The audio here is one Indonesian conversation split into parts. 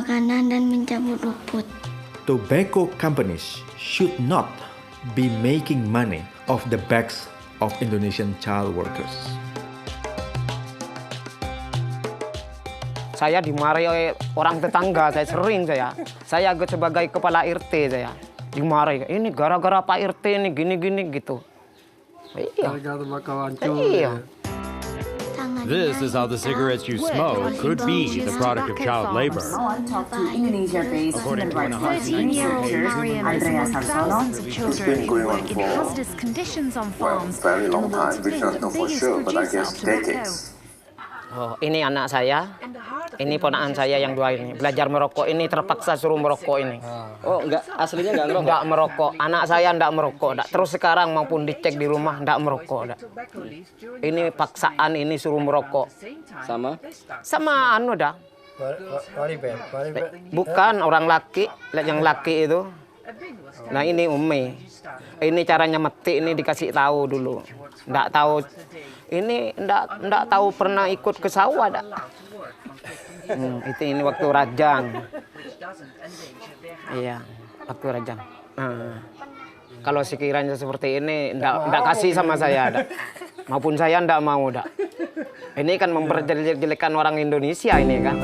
makanan dan mencabut rumput. Tobacco companies should not be making money off the backs of Indonesian child workers. Saya dimarahi oleh orang tetangga, saya sebagai kepala RT saya dimarahi. Ini gara-gara Pak RT ini gini-gini gitu. Iya. Iya. This is how the cigarettes you smoke could be the product of child labor. According to one of the 13-year-old Mariam is among thousands of children who work in hazardous conditions on farms in the world's fifth biggest producer of tobacco. Oh, ini anak saya, ini ponakan saya yang dua ini. Belajar merokok ini terpaksa suruh merokok ini. Oh, aslinya enggak merokok? Enggak merokok. Anak saya enggak merokok. Terus sekarang maupun dicek di rumah enggak merokok. Ini paksaan, ini suruh merokok. Sama anu dah. Bukan orang laki, yang laki itu. Nah ini Umi. Ini caranya metik ini dikasih tahu dulu. Enggak tahu. Ini enggak tahu pernah ikut ke sawah dak. Itu ini waktu rajang. Iya, waktu rajang. Kalau sekiranya seperti ini enggak kasih sama saya dak. Maupun saya enggak mau dak. Ini kan memperjelek-jelekan orang Indonesia ini kan.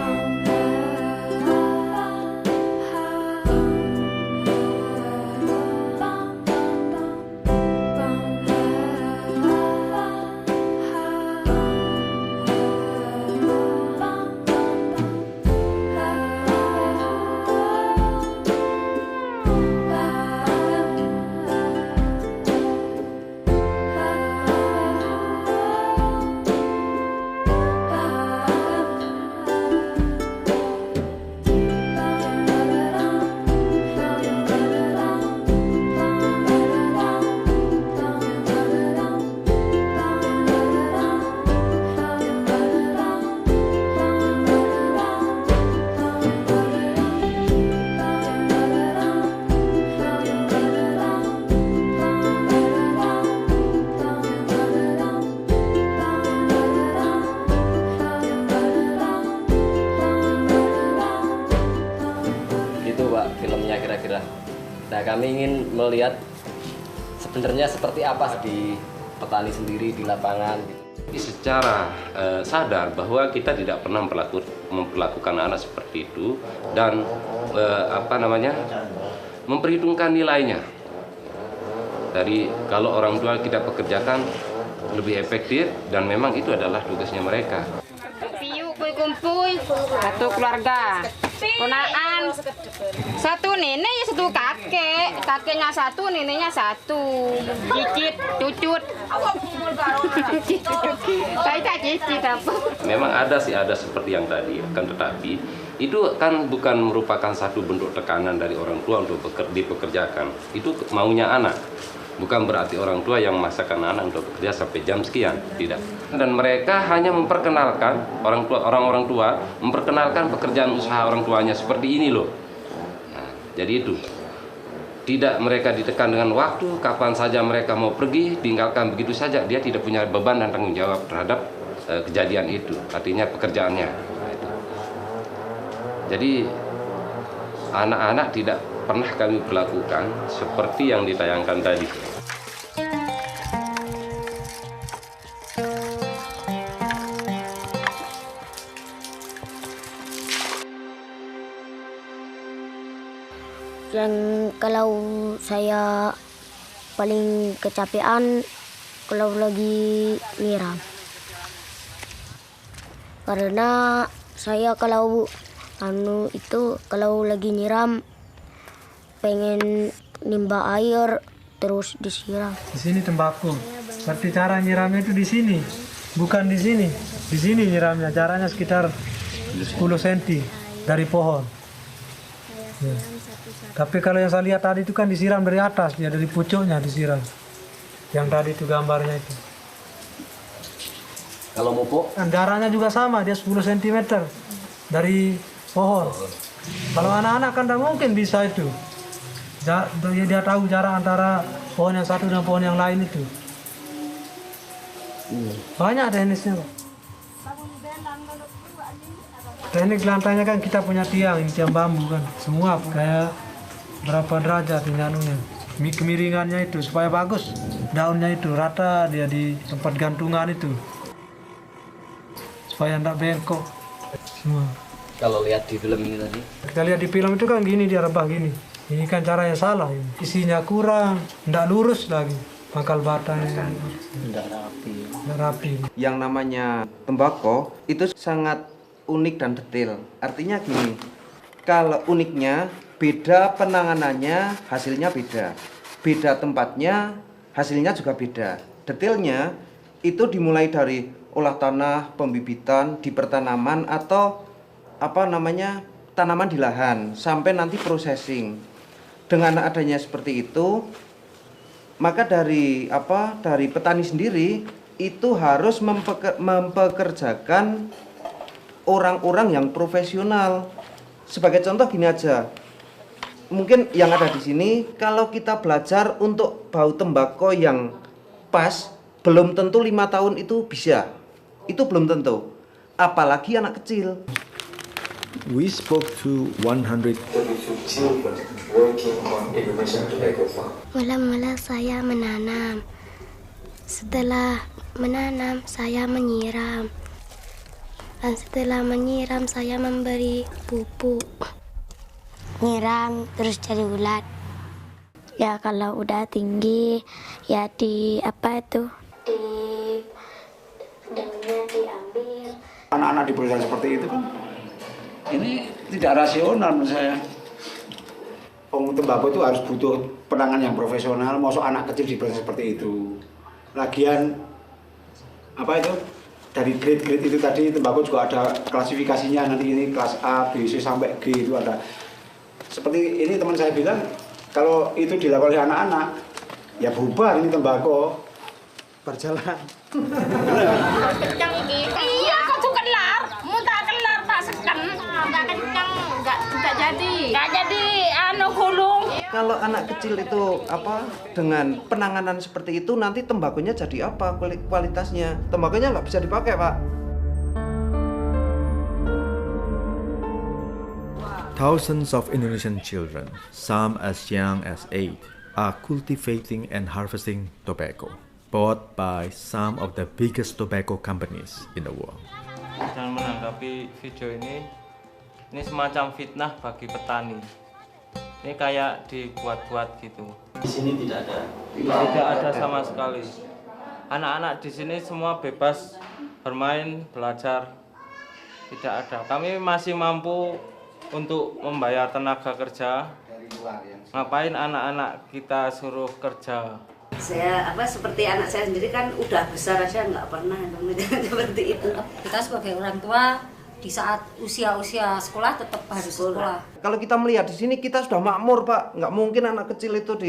Nah, kami ingin melihat sebenarnya seperti apa di petani sendiri di lapangan. Secara sadar bahwa kita tidak pernah memperlakukan anak seperti itu dan memperhitungkan nilainya. Dari kalau orang tua kita pekerjakan lebih efektif dan memang itu adalah tugasnya mereka. Kumpul satu keluarga, ponaan, satu nenek, satu kakek, kakeknya satu, neneknya satu, cicit, cucut, saya cicit apa? Memang ada seperti yang tadi, kan tetapi itu kan bukan merupakan satu bentuk tekanan dari orang tua untuk dipekerjakan. Itu maunya anak. Bukan berarti orang tua yang memaksakan anak untuk bekerja sampai jam sekian, tidak. Dan mereka hanya memperkenalkan orang-orang tua memperkenalkan pekerjaan usaha orang tuanya seperti ini loh. Nah, jadi itu tidak mereka ditekan dengan waktu, kapan saja mereka mau pergi, tinggalkan begitu saja. Dia tidak punya beban dan tanggung jawab terhadap kejadian itu, artinya pekerjaannya. Jadi anak-anak tidak pernah kami perlakukan seperti yang ditayangkan tadi. Dan kalau saya paling kecapean kalau lagi nyiram. Karena saya kalau lagi nyiram pengen nimba air terus disiram. Di sini tembakau. Berarti cara nyiramnya itu di sini, bukan di sini. Di sini nyiramnya, caranya sekitar 10 cm dari pohon. Ya. Tapi kalau yang saya lihat tadi itu kan disiram dari atas, ya dari pucuknya disiram. Yang tadi itu gambarnya itu. Kalau mupuk? Darahnya juga sama, dia 10 cm dari pohon. Kalau anak-anak kan tidak mungkin bisa itu. Dia tahu jarak antara pohon yang satu dan pohon yang lain itu. Banyak teknisnya, Pak. Teknik lantainya kan kita punya tiang, ini tiang bambu kan, semua kayak berapa derajat ini anunya, kemiringannya itu supaya bagus, daunnya itu rata dia di tempat gantungan itu, supaya tidak bengkok semua. Kalau lihat di film ini tadi, Kita lihat di film itu kan gini dia rebah gini, ini kan caranya salah, ini. Isinya kurang, tidak lurus lagi, pangkal batanya tidak rapi. Yang namanya tembakau itu sangat unik dan detail. Artinya gini, kalau uniknya beda penanganannya, hasilnya beda. Beda tempatnya, hasilnya juga beda. Detailnya itu dimulai dari olah tanah, pembibitan, di pertanaman atau tanaman di lahan sampai nanti processing. Dengan adanya seperti itu, maka dari petani sendiri itu harus mempekerjakan orang-orang yang profesional. Sebagai contoh gini aja, mungkin yang ada di sini kalau kita belajar untuk bau tembakau yang pas, belum tentu 5 tahun itu bisa. Itu belum tentu. Apalagi anak kecil. We spoke to 100 children working on Indonesian tobacco farm. Mula-mula saya menanam. Setelah menanam, saya menyiram. Dan setelah menyiram, saya memberi pupuk. Nyiram terus cari ulat. Ya kalau udah tinggi, ya daunnya diambil. Anak-anak di perusahaan seperti itu kan, ini tidak rasional menurut saya. Tembakau itu harus butuh penanganan yang profesional, masuk anak kecil di proses seperti itu. Lagian dari grade-grade itu tadi, tembakau juga ada klasifikasinya, nanti ini kelas A, B, C sampai G itu ada. Seperti ini teman saya bilang, kalau itu dilakukan oleh anak-anak, ya bubar ini tembakau. Berjalan. Kencang ini. Iya, kok tuh kelar. Muntah kelar tak seken. Enggak kencang, enggak jadi. Enggak jadi gulung. Kalau anak kecil itu dengan penanganan seperti itu, nanti tembakunya jadi apa kualitasnya? Tembakunya nggak bisa dipakai, Pak. Thousands of Indonesian children, some as young as 8, are cultivating and harvesting tobacco, bought by some of the biggest tobacco companies in the world. Jangan menanggapi video ini semacam fitnah bagi petani. Ini kayak dibuat-buat gitu. Di sini tidak ada. Tidak ada sama sekali. Anak-anak di sini semua bebas bermain, belajar. Tidak ada. Kami masih mampu untuk membayar tenaga kerja. Ngapain anak-anak kita suruh kerja? Saya seperti anak saya sendiri kan udah besar aja nggak pernah seperti itu. Kita sebagai orang tua di saat usia sekolah tetap harus sekolah. Kalau kita melihat di sini kita sudah makmur, Pak. Nggak mungkin anak kecil itu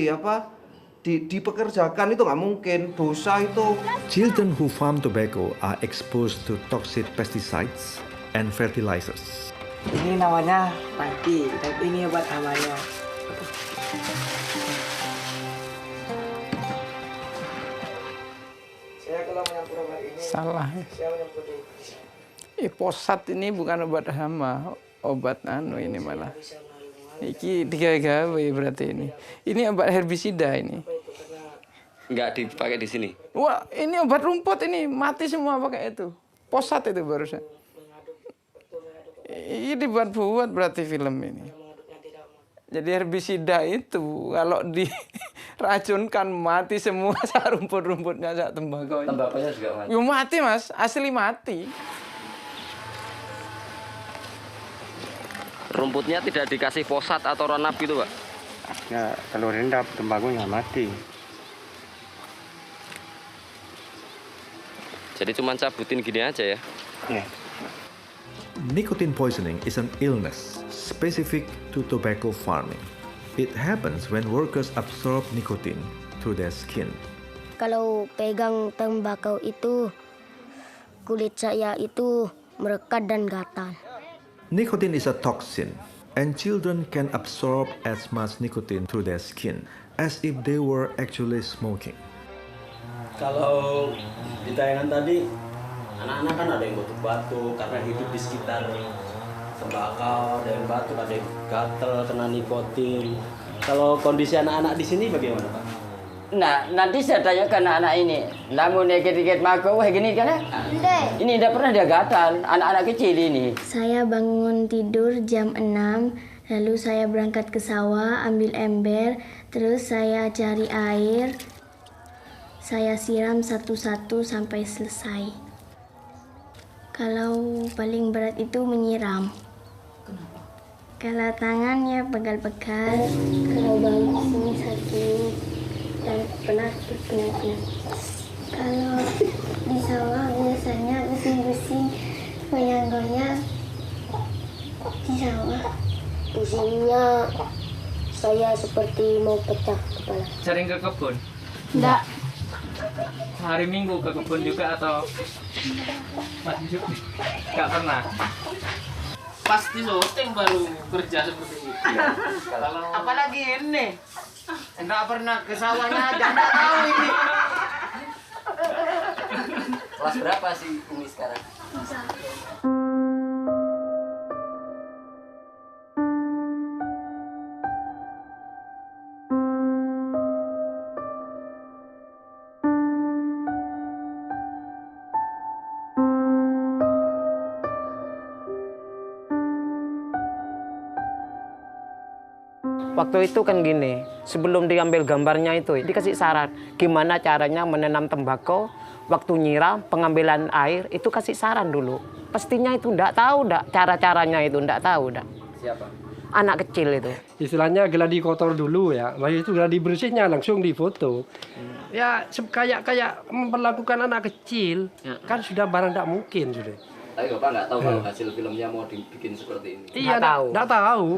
dipekerjakan, itu nggak mungkin. Dosa itu. Children who farm tobacco are exposed to toxic pesticides and fertilizers. Ini namanya padi, tapi ini obat hamanya. Salah. Posat ini bukan obat hama, obat ini malah. Iki digawe berarti ini. Ini obat herbisida ini. Nggak dipakai di sini. Wah, ini obat rumput ini, mati semua pakai itu. Posat itu barusan. Ini dibuat berarti film ini. Jadi herbisida itu kalau diracunkan mati semua sak rumput-rumputnya, sak tembakau. Tembakonya juga mati. Yo mati Mas, asli mati. Rumputnya tidak dikasih fosat atau ronap gitu, Pak? Ya, kalau rendap tembakau nggak mati. Jadi cuma cabutin gini aja ya? Yeah. Nicotine poisoning is an illness specific to tobacco farming. It happens when workers absorb nicotine through their skin. Kalau pegang tembakau itu, kulit saya itu merekat dan gatal. Nicotine is a toxin, and children can absorb as much nicotine through their skin as if they were actually smoking. Kalau di tayangan tadi, anak-anak kan ada yang batuk-batuk karena hidup di sekitar tembakau, ada yang batuk, ada yang gatel, kena nikotin. Kalau kondisi anak-anak di sini bagaimana, Pak? Nah, nanti saya tanya ke anak-anak ini. Namun dikit-dikit makan, wah gini kan? Ini tidak pernah dia gatal, anak-anak kecil ini. Saya bangun tidur jam 6, lalu saya berangkat ke sawah, ambil ember, terus saya cari air. Saya siram satu-satu sampai selesai. Kalau paling berat itu menyiram. Kenapa? Kalau tangannya pegal-pegal, kalau bahu sini sakit, dan pernah penat. Kalau di sawah biasanya pusing-pusing, goyang-goyang di sawah. Pusingnya saya seperti mau pecah kepala. Sering ke kebun? Enggak. Hari Minggu ke kebun juga atau masih nggak pernah? Pasti syuting baru kerja seperti ini. Apalagi ini, nggak pernah ke sawahnya aja, nggak tahu ini. Kelas berapa sih Umi sekarang? Waktu itu kan gini, sebelum diambil gambarnya itu dikasih saran gimana caranya menanam tembakau, waktu nyiram, pengambilan air itu kasih saran dulu. Pastinya itu enggak tahu cara-caranya itu enggak tahu Siapa? Anak kecil itu. Istilahnya geladi kotor dulu ya, lalu itu geladi bersihnya langsung difoto. Ya kayak memperlakukan anak kecil, kan sudah barang tidak mungkin sudah. Tapi Bapak nggak tahu kalau hasil filmnya mau dibikin seperti ini? Iya, nggak tahu.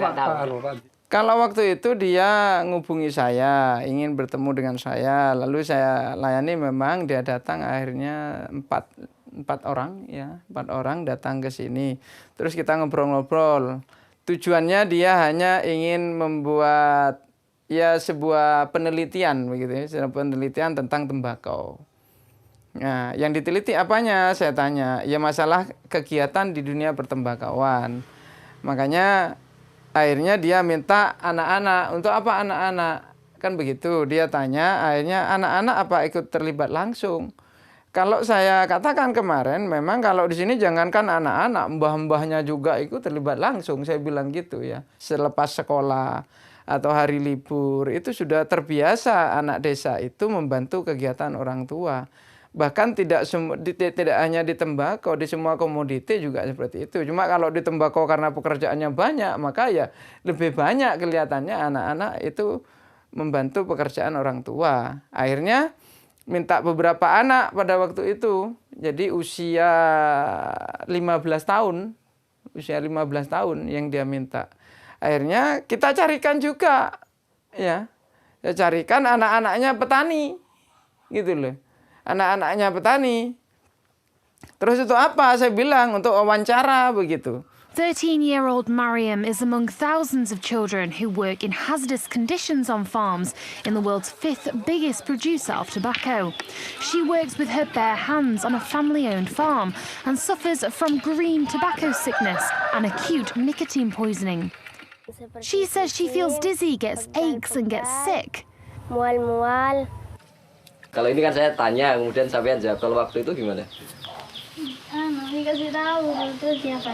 Kalau waktu itu dia ngubungi saya, ingin bertemu dengan saya, lalu saya layani, memang dia datang akhirnya empat orang datang ke sini. Terus kita ngobrol-ngobrol. Tujuannya dia hanya ingin membuat ya sebuah penelitian begitu ya, sebuah penelitian tentang tembakau. Nah, yang diteliti apanya? Saya tanya. Ya masalah kegiatan di dunia pertembakauan. Makanya akhirnya dia minta anak-anak. Untuk apa anak-anak? Kan begitu. Dia tanya, akhirnya anak-anak apa ikut terlibat langsung? Kalau saya katakan kemarin, memang kalau di sini jangankan anak-anak, mbah-mbahnya juga ikut terlibat langsung. Saya bilang gitu ya. Selepas sekolah atau hari libur, itu sudah terbiasa anak desa itu membantu kegiatan orang tua. Bahkan tidak hanya di tembakau, di semua komoditi juga seperti itu. Cuma kalau di tembakau karena pekerjaannya banyak, maka ya lebih banyak kelihatannya anak-anak itu membantu pekerjaan orang tua. Akhirnya minta beberapa anak pada waktu itu. Jadi usia 15 tahun. Usia 15 tahun yang dia minta. Akhirnya kita carikan juga. Ya. Saya carikan anak-anaknya petani. Gitu loh. Anak-anaknya petani. Terus itu apa? Saya bilang untuk wawancara begitu. 13-year-old Mariam is among thousands of children who work in hazardous conditions on farms in the world's 5th biggest producer of tobacco. She works with her bare hands on a family-owned farm and suffers from green tobacco sickness and acute nicotine poisoning. She says she feels dizzy, gets aches and gets sick. Mual-mual. Kalau ini kan saya tanya, kemudian sampean jawab. Kalau waktu itu gimana? Dikasih tahu terus siapa?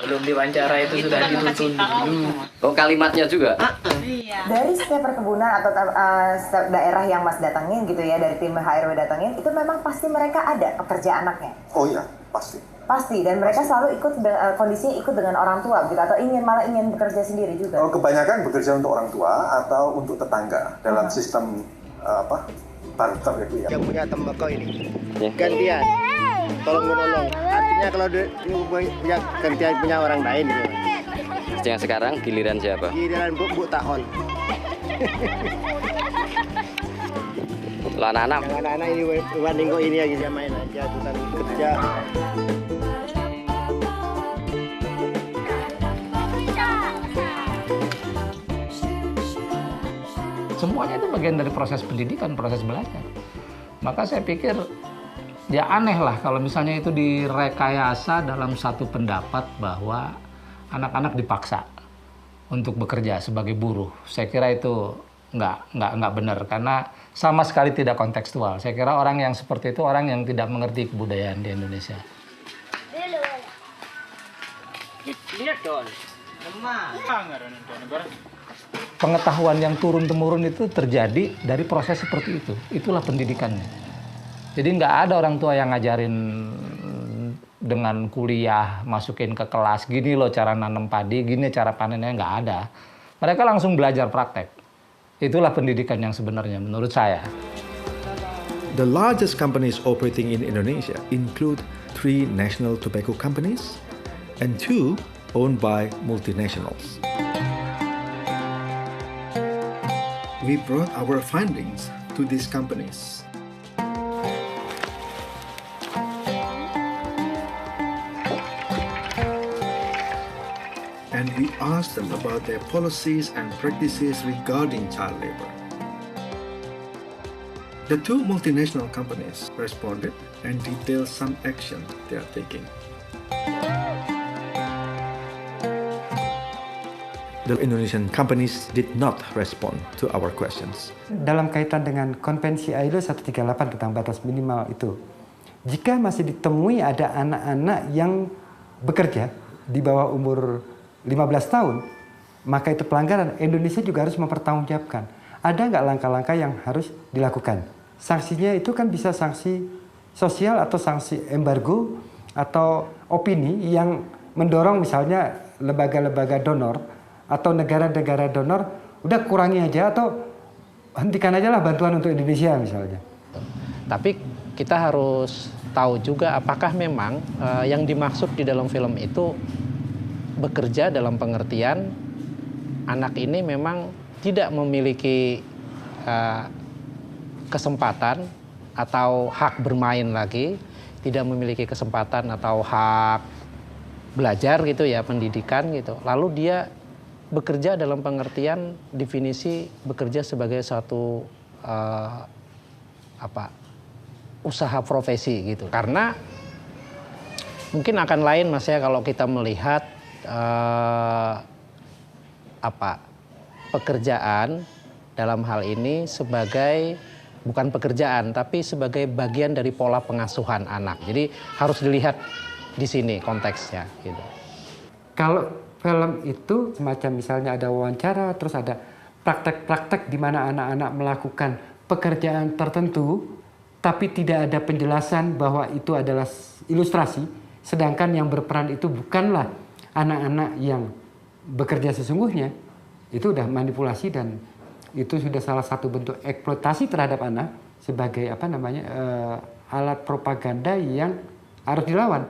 Belum diwawancara itu sudah dituntun dulu. Oh, kalimatnya juga? Dari setiap perkebunan atau setiap daerah yang Mas datangin gitu ya, dari tim HRW datangin, itu memang pasti mereka ada pekerja anaknya? Oh iya, pasti. Pasti, dan mereka selalu ikut, kondisinya ikut dengan orang tua gitu, atau malah ingin bekerja sendiri juga? Oh, kebanyakan bekerja untuk orang tua atau untuk tetangga dalam sistem barter itu ya. Yang punya tembakau ini gantian, tolong menolong. Artinya kalau punya gantian punya orang lain gitu. Yang sekarang giliran siapa? Giliran Bu Tahon. Lo anak-anak? Yang anak-anak ini banding kok ini lagi main aja, bukan kerja. Semuanya itu bagian dari proses pendidikan, proses belajar. Maka saya pikir ya aneh lah kalau misalnya itu direkayasa dalam satu pendapat bahwa anak-anak dipaksa untuk bekerja sebagai buruh. Saya kira itu nggak benar karena sama sekali tidak kontekstual. Saya kira orang yang seperti itu orang yang tidak mengerti kebudayaan di Indonesia. Lihat dong. Pengetahuan yang turun-temurun itu terjadi dari proses seperti itu. Itulah pendidikannya. Jadi nggak ada orang tua yang ngajarin dengan kuliah, masukin ke kelas, gini loh cara nanam padi, gini cara panennya, nggak ada. Mereka langsung belajar praktek. Itulah pendidikan yang sebenarnya menurut saya. The largest companies operating in Indonesia include 3 national tobacco companies and 2 owned by multinationals. We brought our findings to these companies. And we asked them about their policies and practices regarding child labor. The 2 multinational companies responded and detailed some action they are taking. The Indonesian companies did not respond to our questions. Dalam kaitan dengan konvensi ILO 138 tentang batas minimal itu, jika masih ditemui ada anak-anak yang bekerja di bawah umur 15 tahun, maka itu pelanggaran. Indonesia juga harus mempertanggungjawabkan. Ada nggak langkah-langkah yang harus dilakukan? Sanksinya itu kan bisa sanksi sosial atau sanksi embargo atau opini yang mendorong misalnya lembaga-lembaga donor atau negara-negara donor, udah kurangi aja atau hentikan aja lah bantuan untuk Indonesia misalnya. Tapi kita harus tahu juga apakah memang yang dimaksud di dalam film itu bekerja dalam pengertian anak ini memang tidak memiliki kesempatan atau hak bermain lagi, tidak memiliki kesempatan atau hak belajar gitu ya, pendidikan gitu. Lalu dia bekerja dalam pengertian definisi bekerja sebagai suatu usaha profesi gitu. Karena mungkin akan lain mas ya kalau kita melihat pekerjaan dalam hal ini sebagai bukan pekerjaan tapi sebagai bagian dari pola pengasuhan anak. Jadi harus dilihat di sini konteksnya gitu. Kalau film itu semacam misalnya ada wawancara, terus ada praktek-praktek di mana anak-anak melakukan pekerjaan tertentu, tapi tidak ada penjelasan bahwa itu adalah ilustrasi, sedangkan yang berperan itu bukanlah anak-anak yang bekerja sesungguhnya, itu udah manipulasi dan itu sudah salah satu bentuk eksploitasi terhadap anak sebagai alat propaganda yang harus dilawan.